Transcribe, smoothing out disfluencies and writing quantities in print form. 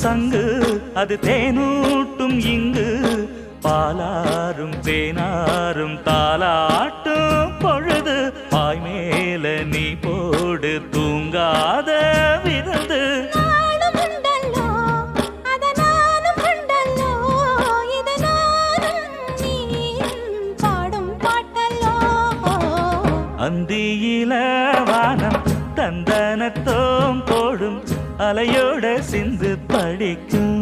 சங்கு அது தேனூட்டும் இங்கு பாலாரும் தேனாரும் தாலாட்டும் பொழுது பாய் மேல நீ போடு தூங்காத விருந்து அந்தியில வானம் தந்தனத்தோம் போடும் அலையோட சிந்து படிக்கும்